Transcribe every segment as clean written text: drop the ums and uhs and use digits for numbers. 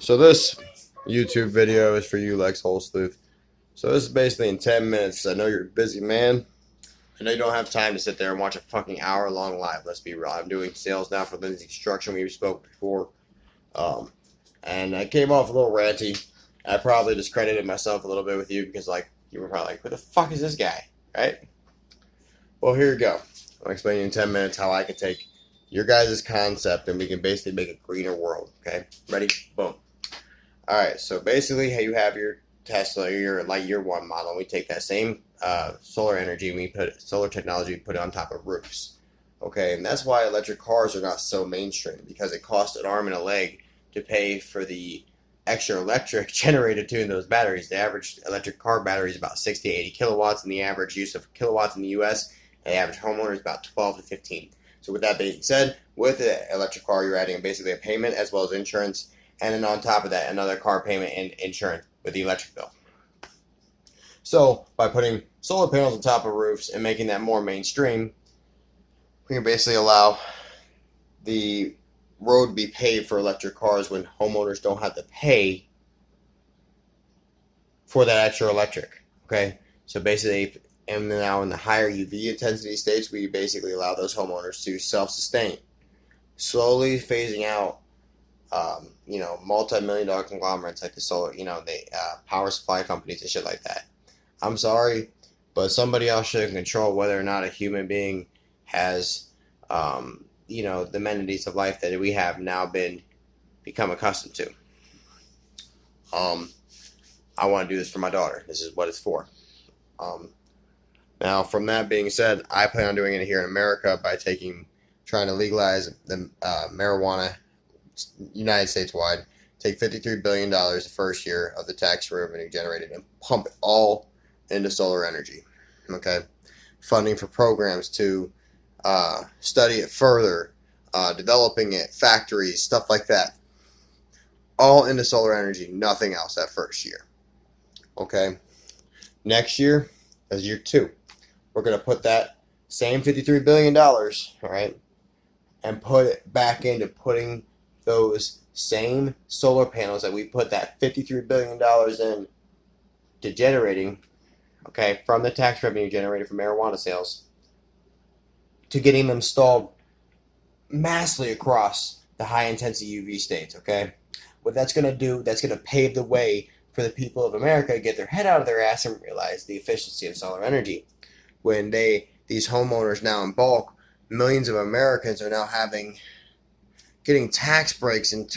So this YouTube video is for you, Lex I. So this is basically in 10 minutes. I know you're a busy man. I know you don't have time to sit there and watch a fucking hour-long live. Let's be real. I'm doing sales now for Lindsay Construction. We spoke before. Um, and I came off a little ranty. I probably discredited myself a little bit with you because, like, you were probably like, who the fuck is this guy? Right? Well, here you go. I'll explain you in 10 minutes how I can take your guys' concept and we can basically make a greener world. Okay? Ready? Boom. Alright, so basically how you have your Tesla, your Lightyear 1 model, and we take that same solar energy and we put solar technology, we put it on top of roofs. Okay, and that's why electric cars are not so mainstream, because it costs an arm and a leg to pay for the extra electric generated to in those batteries. The average electric car battery is about 60 to 80 kilowatts, and the average use of kilowatts in the US, and the average homeowner is about 12 to 15. So with that being said, with the electric car, you're adding basically a payment as well as insurance, and then on top of that, another car payment and insurance with the electric bill. So by putting solar panels on top of roofs and making that more mainstream, we can basically allow the road to be paved for electric cars when homeowners don't have to pay for that extra electric. Okay, so basically, and now in the higher UV intensity states, we basically allow those homeowners to self-sustain, slowly phasing out multi-million-dollar conglomerates like the solar, the power supply companies and shit like that. I'm sorry, but somebody else should control whether or not a human being has, the amenities of life that we have now become accustomed to. I want to do this for my daughter. This is what it's for. Now, from that being said, I plan on doing it here in America by trying to legalize the marijuana United States wide, take $53 billion the first year of the tax revenue generated and pump it all into solar energy. Okay, funding for programs to study it further, developing it, factories, stuff like that, all into solar energy, nothing else that first year. Okay, next year, as year 2, we're going to put that same $53 billion, all right, and put it back into putting those same solar panels that we put that $53 billion in to generating, okay, from the tax revenue generated from marijuana sales, to getting them installed massively across the high intensity UV states, okay? What that's going to do, that's going to pave the way for the people of America to get their head out of their ass and realize the efficiency of solar energy. When these homeowners now in bulk, millions of Americans are now getting tax breaks and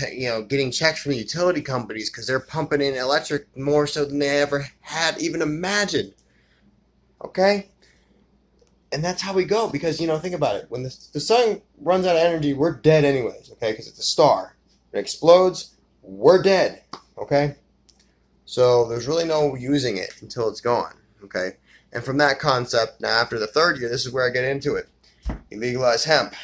getting checks from the utility companies because they're pumping in electric more so than they ever had even imagined. Okay? And that's how we go, because, think about it. When the sun runs out of energy, we're dead anyways, okay? Because it's a star. When it explodes, we're dead, okay? So there's really no using it until it's gone, okay? And from that concept, now after the 3rd year, this is where I get into it. You legalize hemp,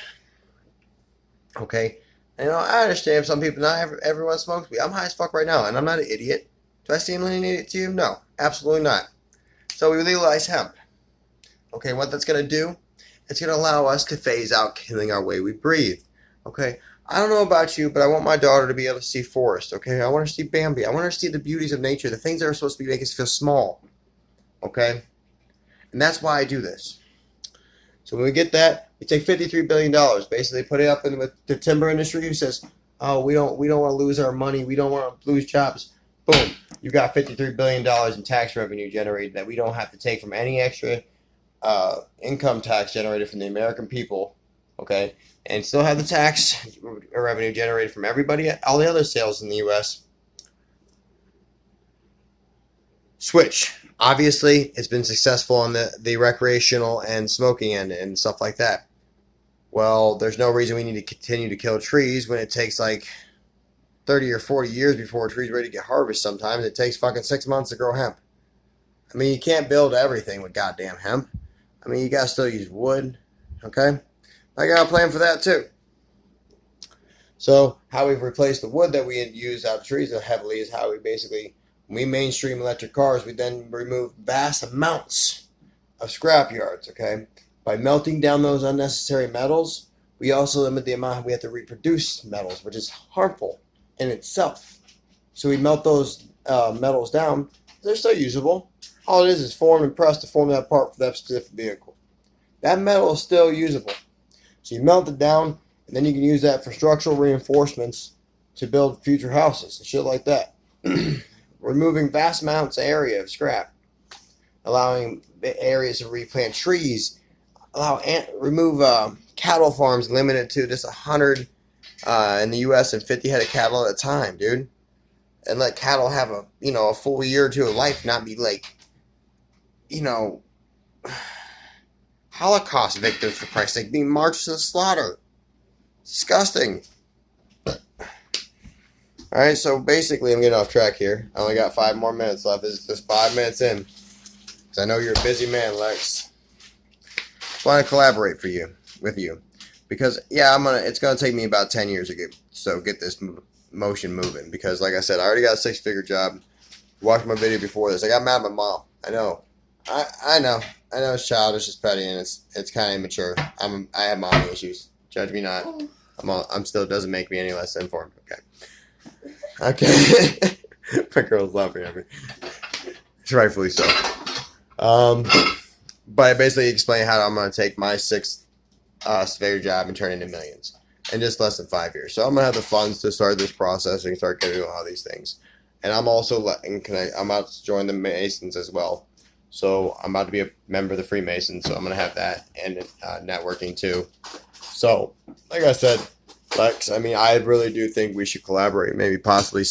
okay? And, I understand some people, not everyone smokes weed. I'm high as fuck right now, and I'm not an idiot. Do I seem like an idiot to you? No, absolutely not. So we legalize hemp. Okay, what that's going to do, it's going to allow us to phase out killing our way we breathe. Okay, I don't know about you, but I want my daughter to be able to see forest. Okay, I want her to see Bambi. I want her to see the beauties of nature, the things that are supposed to make us feel small. Okay, and that's why I do this. So when we get that, we take $53 billion, basically put it up in with the timber industry who says, oh, we don't want to lose our money, we don't want to lose jobs. Boom, you got $53 billion in tax revenue generated that we don't have to take from any extra income tax generated from the American people, okay, and still have the tax revenue generated from everybody, all the other sales in the U.S. Switch. Obviously, it's been successful on the recreational and smoking end and stuff like that. Well, there's no reason we need to continue to kill trees when it takes like 30 or 40 years before a tree's ready to get harvested. Sometimes it takes fucking 6 months to grow hemp. I mean, you can't build everything with goddamn hemp. I mean, you gotta still use wood, okay? I got a plan for that too. So, how we've replaced the wood that we use out of trees heavily is how when we mainstream electric cars, we then remove vast amounts of scrap yards, okay? By melting down those unnecessary metals, we also limit the amount we have to reproduce metals, which is harmful in itself, So we melt those metals down. They're still usable. All it is formed and pressed to form that part for that specific vehicle. That metal is still usable. So you melt it down, and then you can use that for structural reinforcements to build future houses and shit like that. Removing vast amounts of area of scrap, allowing areas to replant trees, remove cattle farms limited to just 100 in the U.S. and 50 head of cattle at a time, dude. And let cattle have a full year or two of life, not be like, Holocaust victims, for Christ's sake, being marched to the slaughter. Disgusting. Alright, so basically I'm getting off track here. I only got 5 more minutes left. This is just 5 minutes in. Because I know you're a busy man, Lex. I want to collaborate with you. Because, yeah, it's going to take me about 10 years to get this motion moving. Because, like I said, I already got a 6-figure job. Watched my video before this. I got mad at my mom. I know. I know it's childish, it's petty, and it's kind of immature. I have mommy issues. Judge me not. I'm still doesn't make me any less informed. Okay. My girl's laughing at me. It's rightfully so. But I basically explain how I'm going to take my 6-figure job and turn it into millions in just less than 5 years. So I'm going to have the funds to start this process and start getting all these things. And I'm also I'm about to join the Masons as well. So I'm about to be a member of the Freemasons, so I'm going to have that and networking too. So, like I said, Lex, I really do think we should collaborate, maybe possibly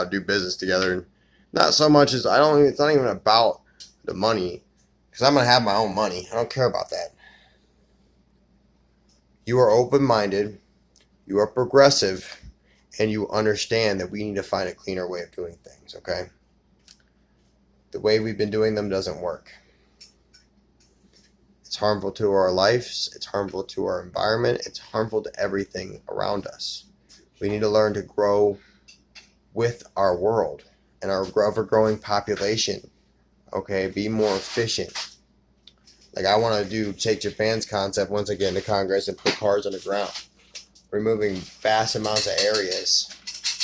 do business together. And not so much as it's not even about the money, because I'm going to have my own money. I don't care about that. You are open-minded, you are progressive, and you understand that we need to find a cleaner way of doing things, okay? The way we've been doing them doesn't work. It's harmful to our lives. It's harmful to our environment. It's harmful to everything around us. We need to learn to grow with our world and our ever-growing population. Okay, be more efficient. Like I want to take Japan's concept once again to Congress and put cars on the ground, removing vast amounts of areas.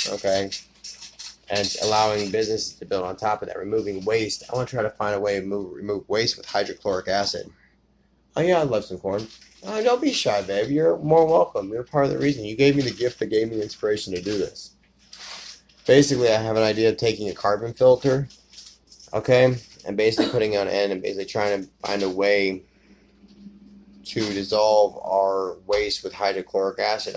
Okay. And allowing businesses to build on top of that, removing waste. I want to try to find a way to remove waste with hydrochloric acid. Oh yeah, I'd love some corn. Oh, don't be shy, babe. You're more welcome. You're part of the reason. You gave me the gift that gave me the inspiration to do this. Basically, I have an idea of taking a carbon filter, okay, and basically putting it on end and basically trying to find a way to dissolve our waste with hydrochloric acid.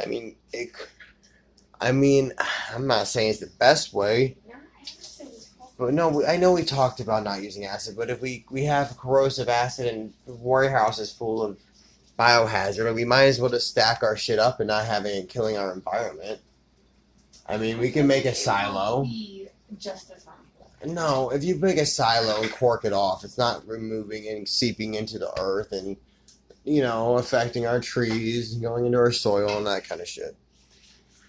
I'm not saying it's the best way, but no, I know we talked about not using acid, but if we have corrosive acid and warehouses full of biohazard, we might as well just stack our shit up and not having it killing our environment. We can make a silo. Just as harmful. No, if you make a silo and cork it off, it's not removing and seeping into the earth and, affecting our trees, going into our soil and that kind of shit.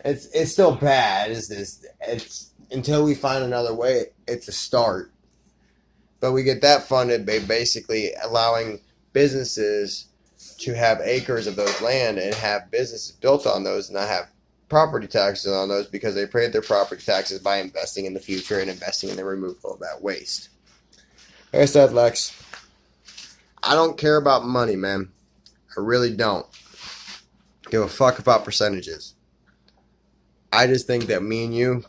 It's still bad. It's until we find another way. It's a start, but we get that funded by basically allowing businesses to have acres of those land and have businesses built on those and not have property taxes on those because they paid their property taxes by investing in the future and investing in the removal of that waste. Like I said, Lex, I don't care about money, man. I really don't give a fuck about percentages. I just think that me and you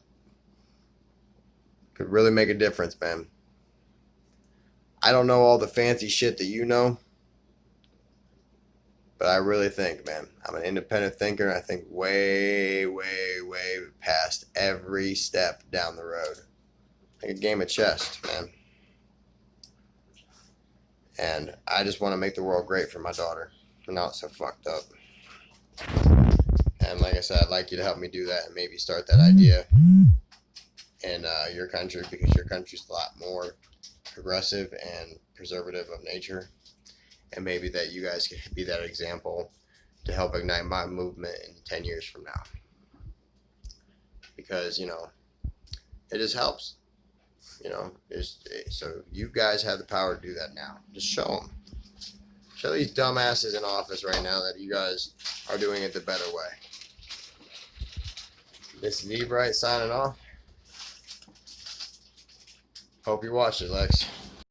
could really make a difference, man. I don't know all the fancy shit that you know, but I really think, man, I'm an independent thinker, and I think way, way, way past every step down the road. Like a game of chess, man. And I just want to make the world great for my daughter. And now it's so fucked up. And like I said, I'd like you to help me do that and maybe start that idea in your country, because your country's a lot more progressive and preservative of nature. And maybe that you guys could be that example to help ignite my movement in 10 years from now. Because, it just helps. So you guys have the power to do that now. Just show them. Show these dumbasses in office right now that you guys are doing it the better way. This is Ebright signing off. Hope you watched it, Lex.